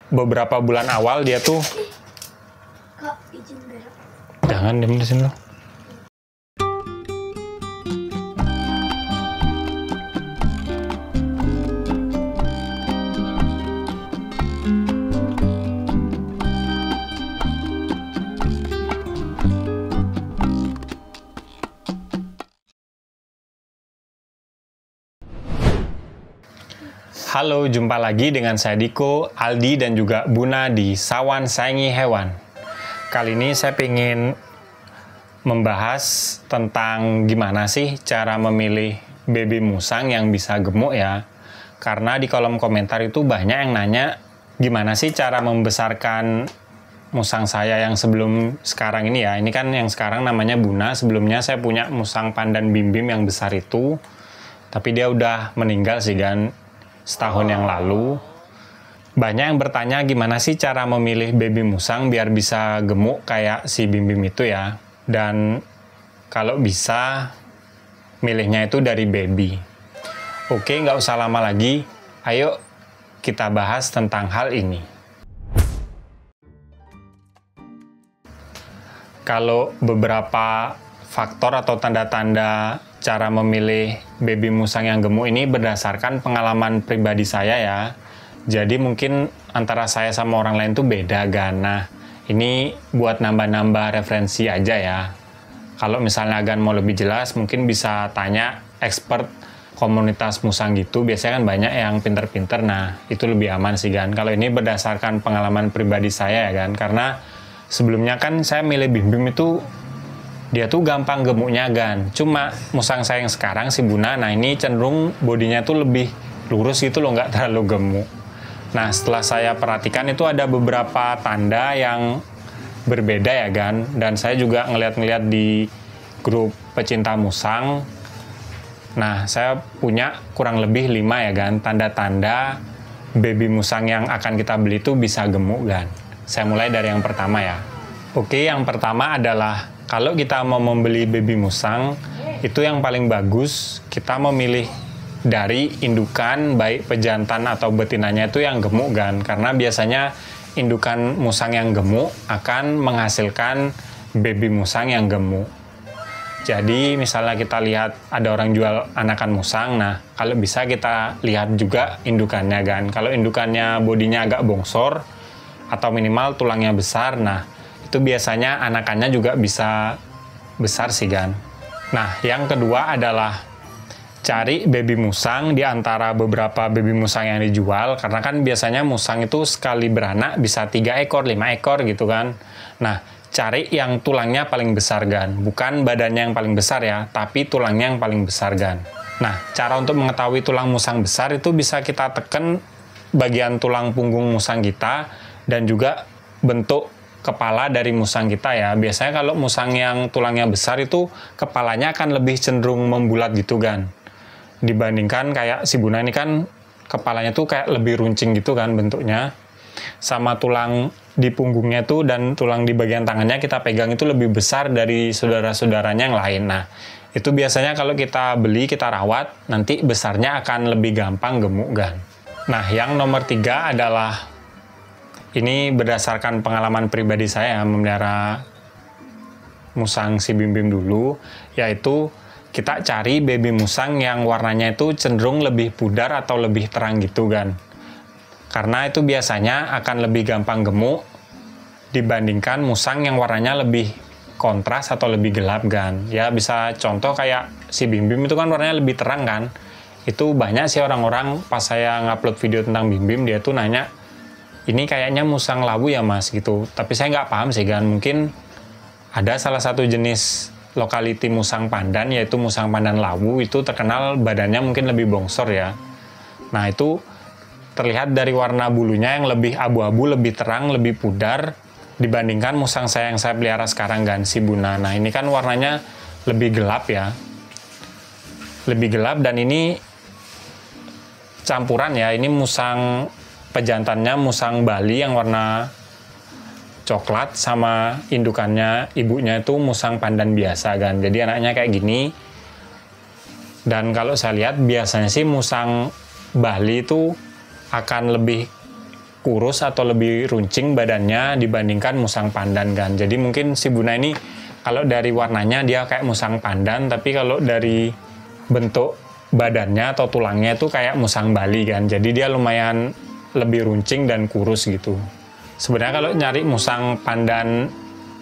beberapa bulan awal dia tuh Kak, izin berak. jangan diem di sini loh. Halo, jumpa lagi dengan saya Diko, Aldi, dan juga Buna di Sawan Sayangi Hewan. Kali ini saya ingin membahas tentang gimana sih cara memilih baby musang yang bisa gemuk ya. Karena di kolom komentar itu banyak yang nanya gimana sih cara membesarkan musang saya yang sebelum sekarang ini ya. Ini kan yang sekarang namanya Buna, sebelumnya saya punya musang pandan Bim Bim yang besar itu. Tapi dia udah meninggal sih kan. Setahun yang lalu. Banyak yang bertanya gimana sih cara memilih baby musang biar bisa gemuk kayak si Bim Bim itu ya. Dan kalau bisa milihnya itu dari baby. Oke, nggak usah lama lagi, ayo kita bahas tentang hal ini. Kalau beberapa faktor atau tanda-tanda cara memilih baby musang yang gemuk ini berdasarkan pengalaman pribadi saya ya. Jadi mungkin antara saya sama orang lain tuh beda kan. Nah, ini buat nambah-nambah referensi aja ya. Kalau misalnya Gan mau lebih jelas, mungkin bisa tanya expert komunitas musang gitu. Biasanya kan banyak yang pinter-pinter. Nah, itu lebih aman sih Gan. Kalau ini berdasarkan pengalaman pribadi saya ya kan. Karena sebelumnya kan saya milih Bim Bim itu dia tuh gampang gemuknya Gan. Cuma musang saya yang sekarang si Buna, nah ini cenderung bodinya tuh lebih lurus gitu loh, nggak terlalu gemuk. Nah setelah saya perhatikan itu ada beberapa tanda yang berbeda ya Gan. Dan saya juga ngeliat-ngeliat di grup pecinta musang. Nah saya punya kurang lebih 5 ya Gan, tanda-tanda baby musang yang akan kita beli itu bisa gemuk Gan. Saya mulai dari yang pertama ya. Oke, yang pertama adalah kalau kita mau membeli baby musang, itu yang paling bagus kita memilih dari indukan, baik pejantan atau betinanya itu yang gemuk kan. Karena biasanya indukan musang yang gemuk akan menghasilkan baby musang yang gemuk. Jadi misalnya kita lihat ada orang jual anakan musang, nah kalau bisa kita lihat juga indukannya kan. Kalau indukannya bodinya agak bongsor atau minimal tulangnya besar, nah itu biasanya anakannya juga bisa besar sih kan. Nah yang kedua adalah cari baby musang di antara beberapa baby musang yang dijual, karena kan biasanya musang itu sekali beranak bisa 3 ekor, 5 ekor gitu kan. Nah cari yang tulangnya paling besar kan, bukan badannya yang paling besar ya, tapi tulangnya yang paling besar kan. Nah cara untuk mengetahui tulang musang besar itu bisa kita tekan bagian tulang punggung musang kita dan juga bentuk kepala dari musang kita ya. Biasanya kalau musang yang tulangnya besar itu kepalanya akan lebih cenderung membulat gitu kan. Dibandingkan kayak si Buna ini kan kepalanya tuh kayak lebih runcing gitu kan bentuknya. Sama tulang di punggungnya tuh dan tulang di bagian tangannya kita pegang itu lebih besar dari saudara-saudaranya yang lain. Nah itu biasanya kalau kita beli, kita rawat, nanti besarnya akan lebih gampang gemuk kan. Nah yang nomor 3 adalah ini berdasarkan pengalaman pribadi saya memelihara musang si Bim Bim dulu, yaitu kita cari baby musang yang warnanya itu cenderung lebih pudar atau lebih terang gitu kan. Karena itu biasanya akan lebih gampang gemuk dibandingkan musang yang warnanya lebih kontras atau lebih gelap kan. Ya bisa contoh kayak si Bim Bim itu kan warnanya lebih terang kan. Itu banyak sih orang-orang pas saya ngupload video tentang Bim Bim dia tuh nanya, ini kayaknya musang lawu ya mas gitu. Tapi saya nggak paham sih kan. Mungkin ada salah satu jenis lokaliti musang pandan, yaitu musang pandan lawu. Itu terkenal badannya mungkin lebih bongsor ya. Nah itu terlihat dari warna bulunya yang lebih abu-abu, lebih terang, lebih pudar dibandingkan musang saya yang saya pelihara sekarang kan, si Buna. Nah ini kan warnanya lebih gelap ya. Lebih gelap dan ini campuran ya. Ini musang pejantannya musang Bali yang warna coklat sama indukannya ibunya itu musang pandan biasa kan. Jadi anaknya kayak gini. Dan kalau saya lihat biasanya sih musang Bali itu akan lebih kurus atau lebih runcing badannya dibandingkan musang pandan kan. Jadi mungkin si Buna ini kalau dari warnanya dia kayak musang pandan, tapi kalau dari bentuk badannya atau tulangnya itu kayak musang Bali kan. Jadi dia lumayan lebih runcing dan kurus gitu. Sebenarnya kalau nyari musang pandan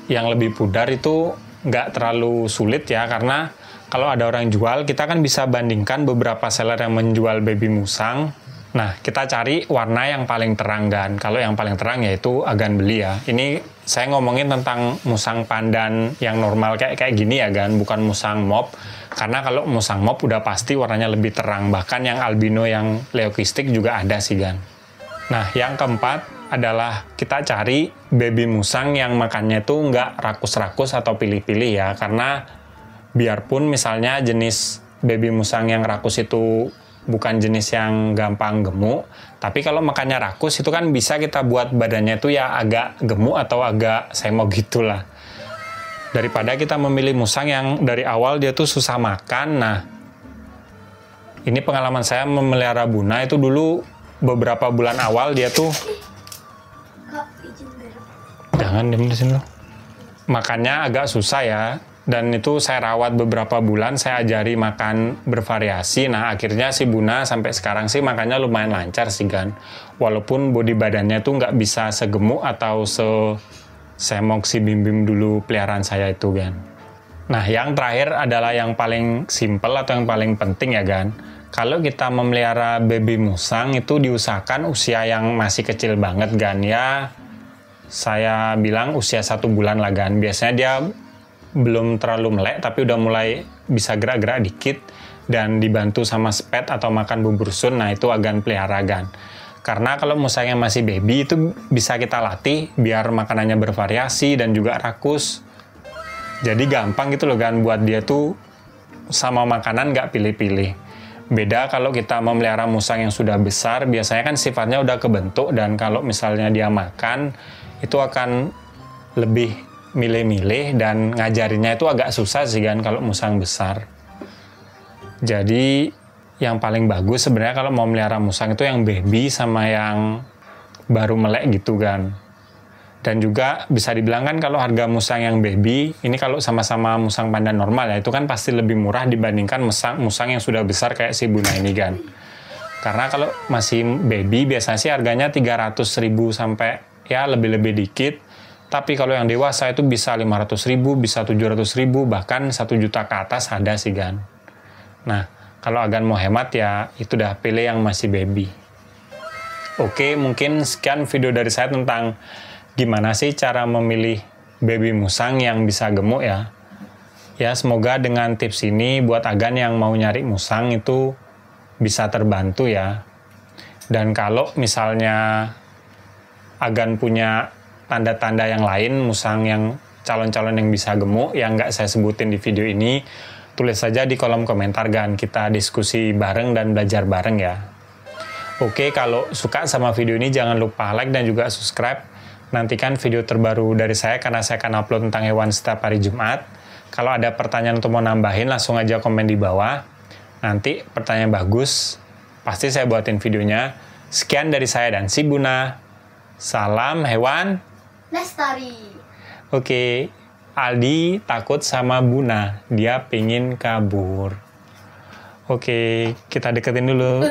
yang lebih pudar itu nggak terlalu sulit ya, karena kalau ada orang jual, kita kan bisa bandingkan beberapa seller yang menjual baby musang. Nah, kita cari warna yang paling terang kan. Kalau yang paling terang yaitu agan beli ya. Ini saya ngomongin tentang musang pandan yang normal kayak gini ya kan, bukan musang mop. Karena kalau musang mop udah pasti warnanya lebih terang. Bahkan yang albino yang leukistik juga ada sih kan. Nah, yang keempat adalah kita cari baby musang yang makannya itu nggak rakus-rakus atau pilih-pilih ya. Karena biarpun misalnya jenis baby musang yang rakus itu bukan jenis yang gampang gemuk, tapi kalau makannya rakus itu kan bisa kita buat badannya itu ya agak gemuk atau agak semok gitulah. Daripada kita memilih musang yang dari awal dia tuh susah makan. Nah, ini pengalaman saya memelihara Buna itu dulu beberapa bulan awal dia tuh Kak, izin berak. jangan diam di sini loh. Makannya agak susah ya. Dan itu saya rawat beberapa bulan, saya ajari makan bervariasi. Nah, akhirnya si Buna sampai sekarang sih makannya lumayan lancar sih kan. Walaupun body badannya tuh nggak bisa segemuk atau semok si Bim Bim dulu peliharaan saya itu kan. Nah, yang terakhir adalah yang paling simple atau yang paling penting ya kan. Kalau kita memelihara baby musang itu diusahakan usia yang masih kecil banget kan ya. Saya bilang usia 1 bulan lah kan. Biasanya dia belum terlalu melek tapi udah mulai bisa gerak-gerak dikit dan dibantu sama spet atau makan bubur sun. Nah, itu agan pelihara kan. Karena kalau musangnya masih baby itu bisa kita latih biar makanannya bervariasi dan juga rakus. Jadi gampang gitu loh kan buat dia tuh sama makanan nggak pilih-pilih. Beda kalau kita memelihara musang yang sudah besar, biasanya kan sifatnya udah kebentuk dan kalau misalnya dia makan itu akan lebih milih-milih dan ngajarinnya itu agak susah sih kan kalau musang besar. Jadi yang paling bagus sebenarnya kalau mau melihara musang itu yang baby sama yang baru melek gitu kan. Dan juga bisa dibilang kan kalau harga musang yang baby, ini kalau sama-sama musang pandan normal ya, itu kan pasti lebih murah dibandingkan musang yang sudah besar kayak si Buna ini kan. Karena kalau masih baby biasanya sih harganya 300.000 sampai ya lebih-lebih dikit. Tapi kalau yang dewasa itu bisa 500.000, bisa 700.000, bahkan 1 juta ke atas ada sih kan. Nah, kalau agan mau hemat ya itu dah pilih yang masih baby. Oke, mungkin sekian video dari saya tentang gimana sih cara memilih baby musang yang bisa gemuk ya. Ya, semoga dengan tips ini buat agan yang mau nyari musang itu bisa terbantu ya. Dan kalau misalnya agan punya tanda-tanda yang lain musang yang calon-calon yang bisa gemuk yang nggak saya sebutin di video ini, tulis saja di kolom komentar kan, kita diskusi bareng dan belajar bareng ya. Oke, kalau suka sama video ini jangan lupa like dan juga subscribe. Nantikan video terbaru dari saya karena saya akan upload tentang hewan setiap hari Jumat. Kalau ada pertanyaan atau mau nambahin langsung aja komen di bawah. Nanti pertanyaan bagus pasti saya buatin videonya. Sekian dari saya dan si Buna. Salam hewan Lestari. Oke, Aldi takut sama Buna. Dia pengen kabur. Oke, kita deketin dulu.